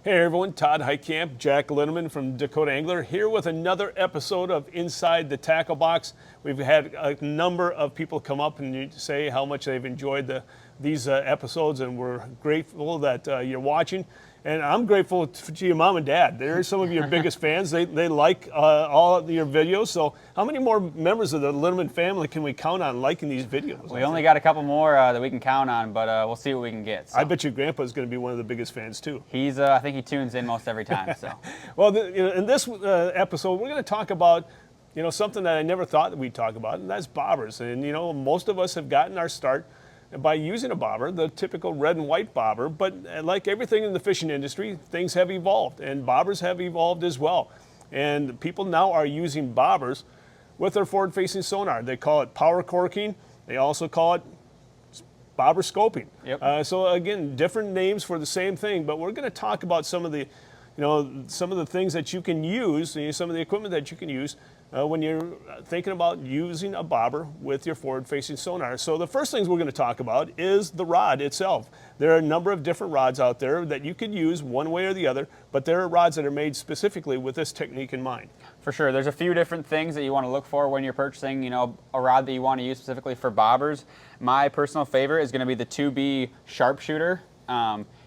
Hey everyone, Todd Heitkamp, Jack Linneman from Dakota Angler here with another episode of Inside the Tackle Box. We've had a number of people come up and say how much they've enjoyed these episodes, and we're grateful that you're watching. And I'm grateful to your mom and dad. They're some of your biggest fans. They like all of your videos. So how many more members of the Linneman family can we count on liking these videos? We only got a couple more that we can count on, but we'll see what we can get. So. I bet your grandpa's going to be one of the biggest fans too. He's, I think he tunes in most every time. So. Well, in this episode, we're going to talk about something that I never thought that we'd talk about, and that's bobbers. And most of us have gotten our start by using a bobber, the typical red and white bobber, but like everything in the fishing industry, things have evolved, and bobbers have evolved as well. And people now are using bobbers with their forward-facing sonar. They call it power corking. They also call it bobber scoping. Yep. So again, different names for the same thing, but we're going to talk about some of the things that you can use, some of the equipment that you can use when you're thinking about using a bobber with your forward-facing sonar. So the first things we're going to talk about is the rod itself. There are a number of different rods out there that you could use one way or the other, but there are rods that are made specifically with this technique in mind. For sure. There's a few different things that you want to look for when you're purchasing, a rod that you want to use specifically for bobbers. My personal favorite is going to be the 2B sharpshooter.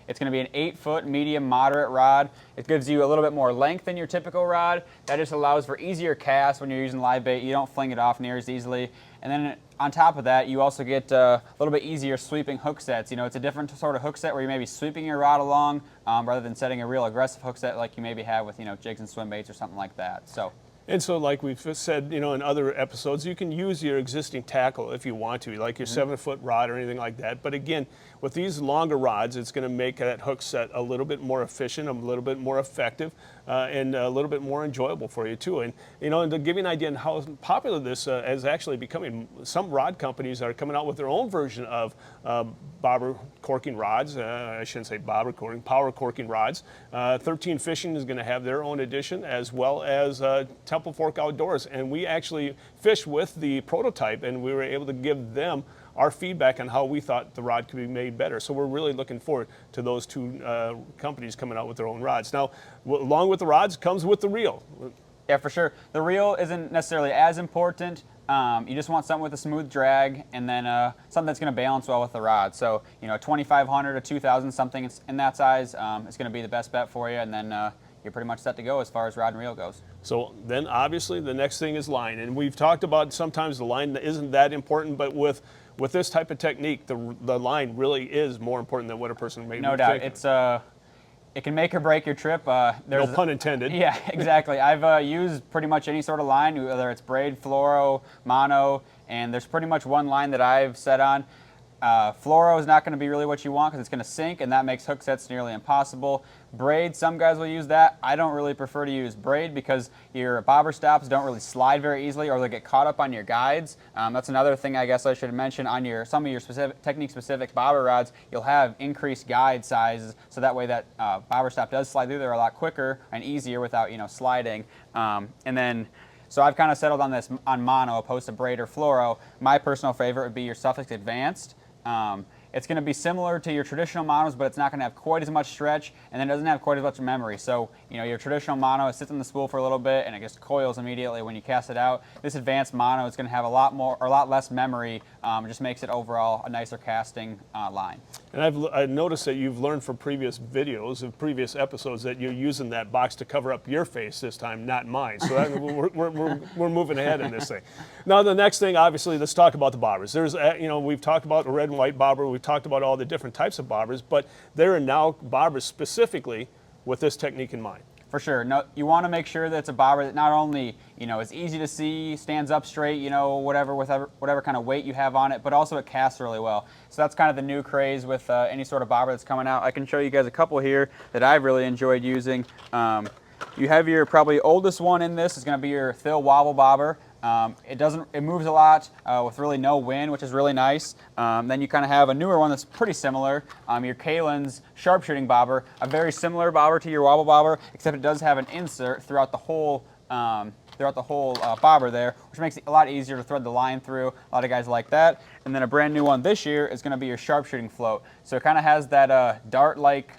It's going to be an 8-foot medium moderate rod. It gives you a little bit more length than your typical rod. That just allows for easier casts when you're using live bait. You don't fling it off near as easily. And then on top of that, you also get a little bit easier sweeping hook sets. It's a different sort of hook set where you may be sweeping your rod along rather than setting a real aggressive hook set like you maybe have with jigs and swim baits or something like that. And so like we've said, in other episodes, you can use your existing tackle if you want to, like your 7-foot rod or anything like that. But again, with these longer rods, it's going to make that hook set a little bit more efficient, a little bit more effective, and a little bit more enjoyable for you too. And and to give you an idea on how popular this is actually becoming, some rod companies are coming out with their own version of bobber corking rods. I shouldn't say bobber corking, power corking rods. 13 Fishing is going to have their own edition, as well as Temple Fork Outdoors. And we actually fished with the prototype, and we were able to give them our feedback on how we thought the rod could be made better. So we're really looking forward to those two companies coming out with their own rods. Now, along with the rods comes with the reel. Yeah, for sure. The reel isn't necessarily as important. You just want something with a smooth drag, and then something that's going to balance well with the rod. So, 2,500 to 2,000, something in that size is going to be the best bet for you, and then you're pretty much set to go as far as rod and reel goes. So then obviously the next thing is line. And we've talked about sometimes the line isn't that important, but with this type of technique, the line really is more important than what a person may think. No doubt. It can make or break your trip. No pun intended. Yeah, exactly. I've used pretty much any sort of line, whether it's braid, fluoro, mono, and there's pretty much one line that I've set on. Fluoro is not going to be really what you want because it's going to sink, and that makes hook sets nearly impossible. Braid, some guys will use that. I don't really prefer to use braid because your bobber stops don't really slide very easily, or they get caught up on your guides. That's another thing I guess I should mention. On some of your technique-specific bobber rods, you'll have increased guide sizes, so that way that bobber stop does slide through there a lot quicker and easier without sliding. So I've kind of settled on this on mono opposed to braid or fluoro. My personal favorite would be your Suffolk Advanced. It's going to be similar to your traditional monos, but it's not going to have quite as much stretch, and then it doesn't have quite as much memory. So, your traditional mono, it sits in the spool for a little bit, and it just coils immediately when you cast it out. This advanced mono is going to have a lot less memory. It just makes it overall a nicer casting line. And I've noticed that you've learned from previous videos of previous episodes that you're using that box to cover up your face this time, not mine. So we're moving ahead in this thing. Now the next thing, obviously, let's talk about the bobbers. There's, we've talked about the red and white bobber. We've talked about all the different types of bobbers, but there are now bobbers specifically with this technique in mind. For sure. No, you want to make sure that it's a bobber that not only is easy to see, stands up straight, whatever kind of weight you have on it, but also it casts really well. So that's kind of the new craze with any sort of bobber that's coming out. I can show you guys a couple here that I've really enjoyed using. You have your probably oldest one in this is going to be your Thill wobble bobber. It moves a lot with really no wind, which is really nice. Then you kind of have a newer one that's pretty similar, your Kalen's sharpshooting bobber, a very similar bobber to your wobble bobber, except it does have an insert throughout the whole bobber there, which makes it a lot easier to thread the line through. A lot of guys like that. And then a brand new one this year is going to be your sharpshooting float. So it kind of has that dart-like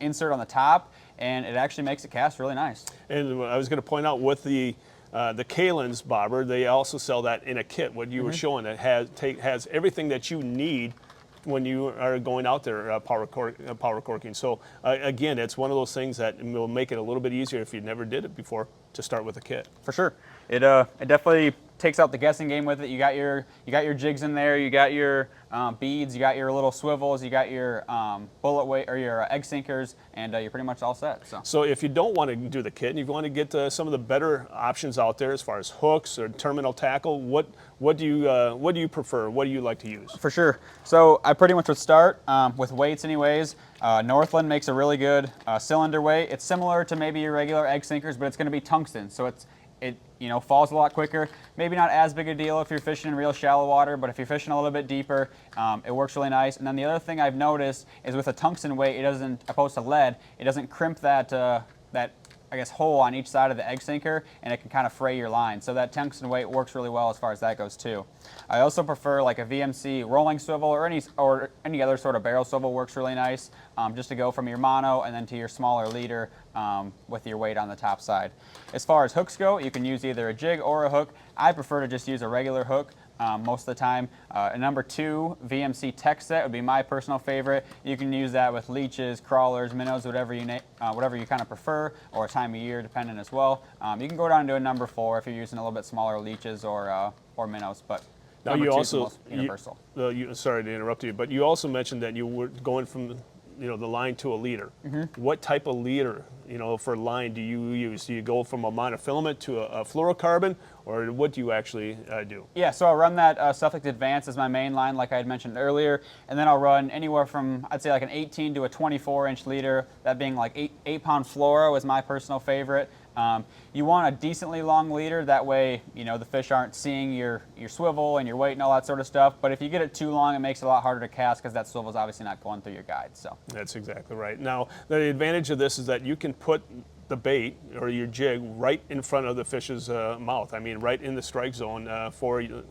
insert on the top, and it actually makes it cast really nice. And I was going to point out with the Kalen's bobber, they also sell that in a kit. What you were showing, that has everything that you need when you are going out there power corking. So again, it's one of those things that will make it a little bit easier if you never did it before to start with a kit. For sure, it definitely takes out the guessing game with it. You got your jigs in there, you got your beads, you got your little swivels, you got your bullet weight or your egg sinkers, and you're pretty much all set. So if you don't want to do the kit and you want to get some of the better options out there as far as hooks or terminal tackle, what do you prefer? What do you like to use? For sure. So I pretty much would start with weights anyways. Northland makes a really good cylinder weight. It's similar to maybe your regular egg sinkers, but it's going to be tungsten, so it falls a lot quicker. Maybe not as big a deal if you're fishing in real shallow water, but if you're fishing a little bit deeper, it works really nice. And then the other thing I've noticed is with a tungsten weight, it doesn't, opposed to lead, it doesn't crimp that I guess hole on each side of the egg sinker, and it can kind of fray your line. So that tungsten weight works really well as far as that goes too. I also prefer like a VMC rolling swivel or any other sort of barrel swivel works really nice, just to go from your mono and then to your smaller leader with your weight on the top side. As far as hooks go, you can use either a jig or a hook. I prefer to just use a regular hook. Most of the time. A number 2 VMC Tech set would be my personal favorite. You can use that with leeches, crawlers, minnows, whatever you kind of prefer, or a time of year depending as well. You can go down to a number 4 if you're using a little bit smaller leeches or minnows, but now number you 2 also is the most universal. Sorry to interrupt you, but you also mentioned that you were going from the line to a leader. What type of leader, for line do you use? Do you go from a monofilament to a fluorocarbon, or what do you actually do? Yeah, so I'll run that Suffolk Advance as my main line, like I had mentioned earlier, and then I'll run anywhere from, I'd say like an 18 to a 24-inch leader, that being like 8-pound fluoro is my personal favorite. You want a decently long leader, that way the fish aren't seeing your swivel and your weight and all that sort of stuff, but if you get it too long, it makes it a lot harder to cast because that swivel is obviously not going through your guide. So that's exactly right. Now the advantage of this is that you can put the bait or your jig right in front of the fish's mouth. I mean, right in the strike zone for to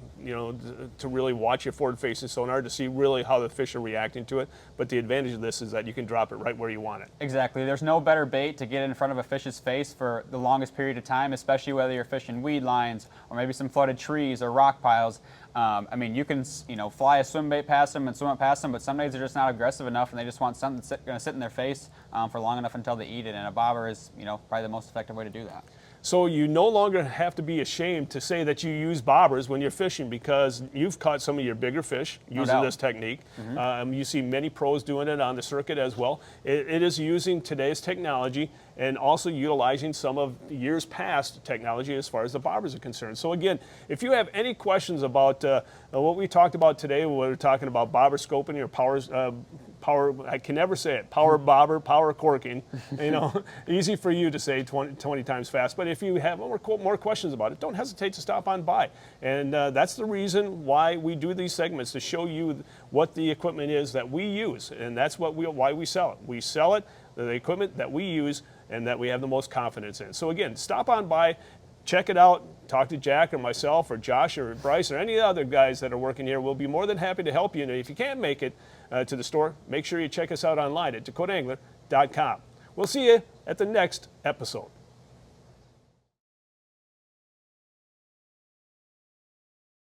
really watch your forward-facing sonar to see really how the fish are reacting to it. But the advantage of this is that you can drop it right where you want it. Exactly. There's no better bait to get in front of a fish's face for the longest period of time, especially whether you're fishing weed lines or maybe some flooded trees or rock piles. I mean, you can fly a swim bait past them and swim it past them, but some days they're just not aggressive enough, and they just want something that's going to sit in their face for long enough until they eat it. And a bobber is probably the most effective way to do that. So you no longer have to be ashamed to say that you use bobbers when you're fishing, because you've caught some of your bigger fish using this technique. You see many pros doing it on the circuit as well. It is using today's technology and also utilizing some of years past technology as far as the bobbers are concerned. So again, if you have any questions about what we talked about today, we're talking about bobber scoping or power, I can never say it, power bobber, power corking, easy for you to say 20 times fast. But if you have more questions about it, don't hesitate to stop on by. And that's the reason why we do these segments, to show you what the equipment is that we use. And that's why we sell it. We sell it, the equipment that we use and that we have the most confidence in. So again, stop on by, check it out, talk to Jack or myself or Josh or Bryce or any other guys that are working here. We'll be more than happy to help you. And if you can't make it to the store, make sure you check us out online at dakotaangler.com. We'll see you at the next episode.